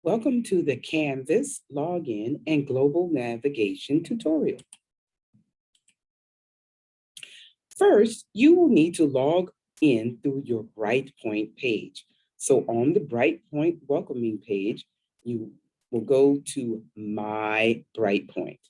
Welcome to the Canvas login and global navigation tutorial. First, you will need to log in through your Brightpoint page. So on the Brightpoint welcoming page, you will go to myBrightpoint.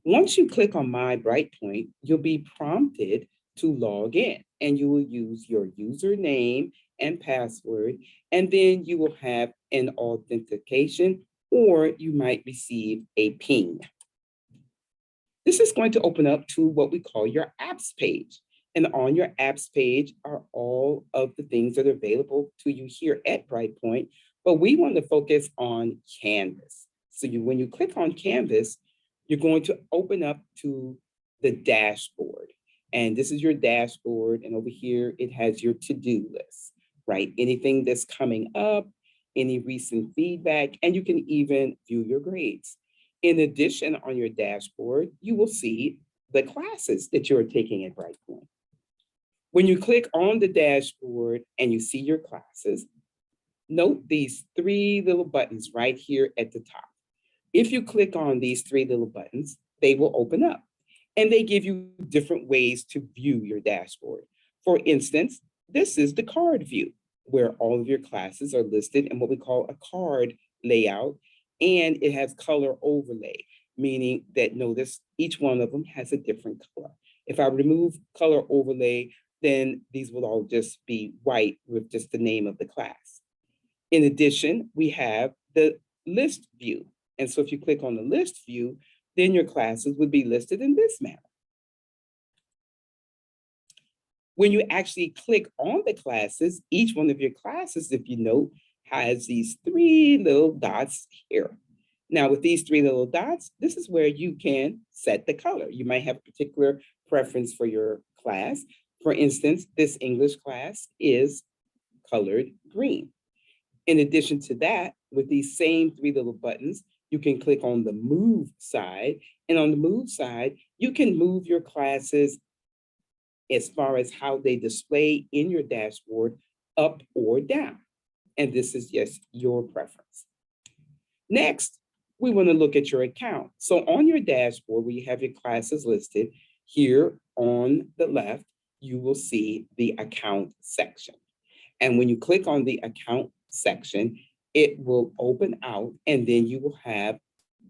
Once you click on myBrightpoint, you'll be prompted to log in, and you will use your username and password, and then you will have an authentication, or you might receive a ping. This is going to open up to what we call your apps page. And on your apps page are all of the things that are available to you here at Brightpoint, but we want to focus on Canvas. So when you click on Canvas, you're going to open up to the dashboard. And this is your dashboard. And over here, it has your to-do list, right? Anything that's coming up, any recent feedback, and you can even view your grades. In addition, on your dashboard, you will see the classes that you're taking at Brightpoint. When you click on the dashboard and you see your classes, note these three little buttons right here at the top. If you click on these three little buttons, they will open up, and they give you different ways to view your dashboard. For instance, this is the card view, where all of your classes are listed in what we call a card layout, and it has color overlay, meaning that notice each one of them has a different color. If I remove color overlay, then these will all just be white with just the name of the class. In addition, we have the list view. And so if you click on the list view, then your classes would be listed in this manner. When you actually click on the classes, each one of your classes, if you note, has these three little dots here. Now with these three little dots, this is where you can set the color. You might have a particular preference for your class. For instance, this English class is colored green. In addition to that, with these same three little buttons, you can click on the move side. And on the move side, you can move your classes as far as how they display in your dashboard, up or down. And this is just your preference. Next, we want to look at your account. So on your dashboard, where you have your classes listed, here on the left, you will see the account section. And when you click on the account section, it will open out, and then you will have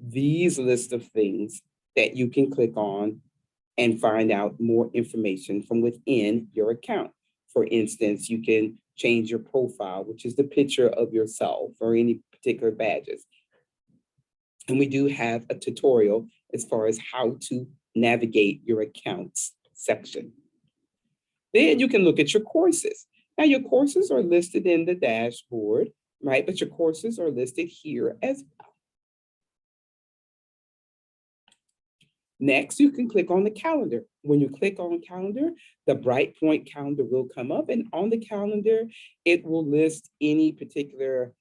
these list of things that you can click on and find out more information from within your account. For instance, you can change your profile, which is the picture of yourself or any particular badges. And we do have a tutorial as far as how to navigate your accounts section. Then you can look at your courses. Now your courses are listed in the dashboard, right? But your courses are listed here as well. Next, you can click on the calendar. When you click on calendar, the Brightpoint calendar will come up, and on the calendar, it will list any particular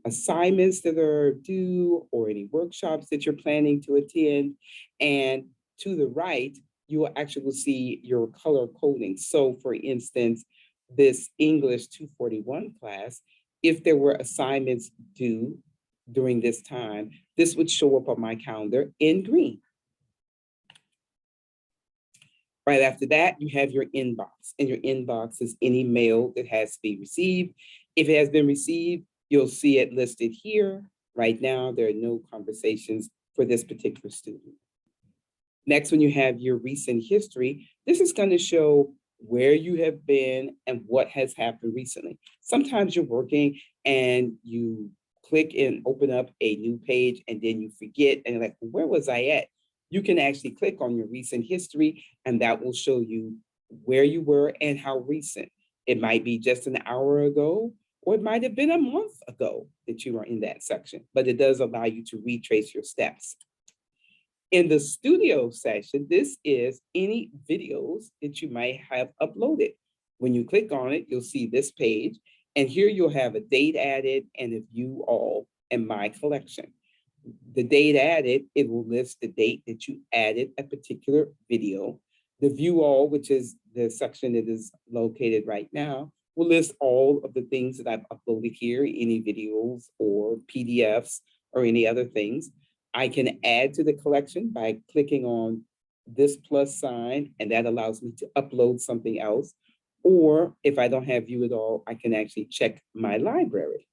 assignments that are due or any workshops that you're planning to attend. And to the right, you will actually see your color coding. So for instance, this English 241 class, if there were assignments due during this time, this would show up on my calendar in green. Right after that, you have your inbox, and your inbox is any mail that has to be received. If it has been received, you'll see it listed here. Right now, there are no conversations for this particular student. Next, when you have your recent history, this is going to show where you have been and what has happened recently. Sometimes you're working and you click and open up a new page, and then you forget and you're like, where was I at? You can actually click on your recent history, and that will show you where you were and how recent. It might be just an hour ago, or it might have been a month ago that you were in that section, but it does allow you to retrace your steps. In the studio section, this is any videos that you might have uploaded. When you click on it, you'll see this page, and here you'll have a date added and a view all and my collection. The date added, it will list the date that you added a particular video. The view all, which is the section that is located right now, will list all of the things that I've uploaded here, any videos or PDFs or any other things. I can add to the collection by clicking on this plus sign, and that allows me to upload something else. Or if I don't have view at all, I can actually check my library.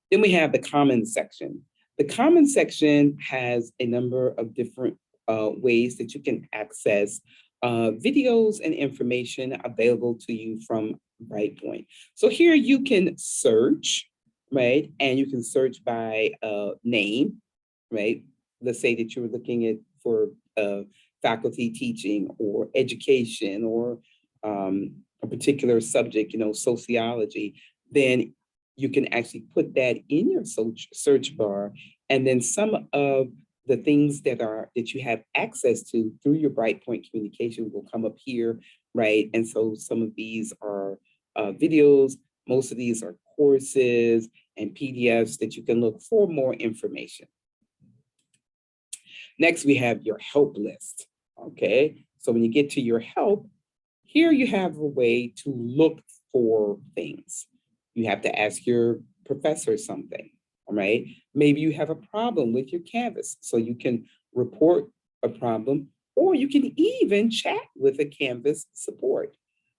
Then we have the comments section. The comments section has a number of different ways that you can access videos and information available to you from Brightpoint. So here you can search, right? And you can search by name, right? Let's say that you're looking at for faculty teaching or education or a particular subject, sociology. Then you can actually put that in your search bar, and then some of the things that you have access to through your Brightpoint communication will come up here, right? And so some of these are videos, most of these are courses and PDFs that you can look for more information. Next, we have your help list, okay? So when you get to your help, here you have a way to look for things. You have to ask your professor something, all right? Maybe you have a problem with your Canvas, so you can report a problem, or you can even chat with a Canvas support.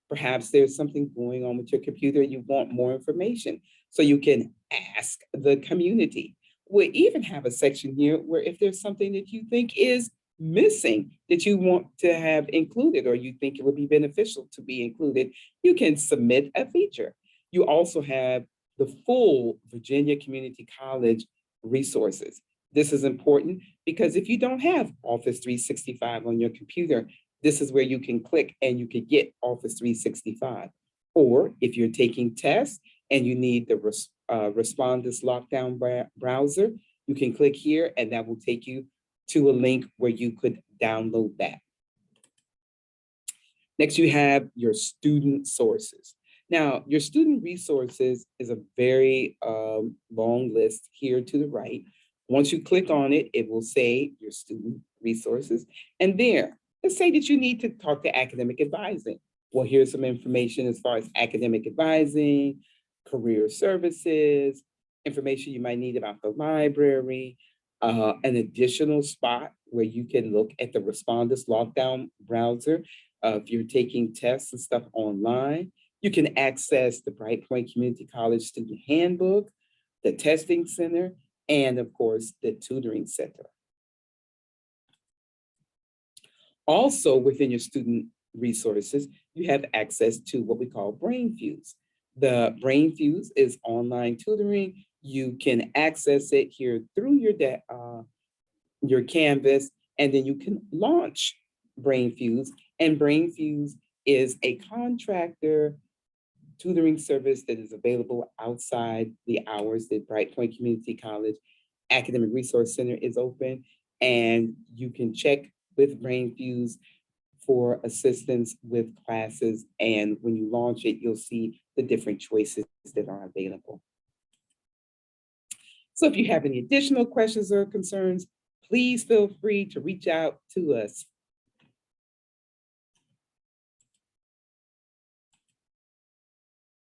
Perhaps there's something going on with your computer, you want more information, so you can ask the community. We even have a section here where if there's something that you think is missing that you want to have included, or you think it would be beneficial to be included, you can submit a feature. You also have the full Virginia Community College resources. This is important because if you don't have Office 365 on your computer, this is where you can click and you can get Office 365. Or if you're taking tests and you need the Respondus Lockdown browser, you can click here and that will take you to a link where you could download that. Next, you have your student sources. Now, your student resources is a very long list here to the right. Once you click on it, it will say your student resources. And there, let's say that you need to talk to academic advising. Well, here's some information as far as academic advising, career services, information you might need about the library, an additional spot where you can look at the Respondus Lockdown browser. If you're taking tests and stuff online, you can access the Brightpoint Community College Student Handbook, the Testing Center, and of course, the Tutoring Center. Also within your student resources, you have access to what we call BrainFuse. The BrainFuse is online tutoring. You can access it here through your Canvas, and then you can launch BrainFuse. And BrainFuse is a contractor tutoring service that is available outside the hours that Brightpoint Community College Academic Resource Center is open. And you can check with BrainFuse for assistance with classes. And when you launch it, you'll see the different choices that are available. So if you have any additional questions or concerns, please feel free to reach out to us.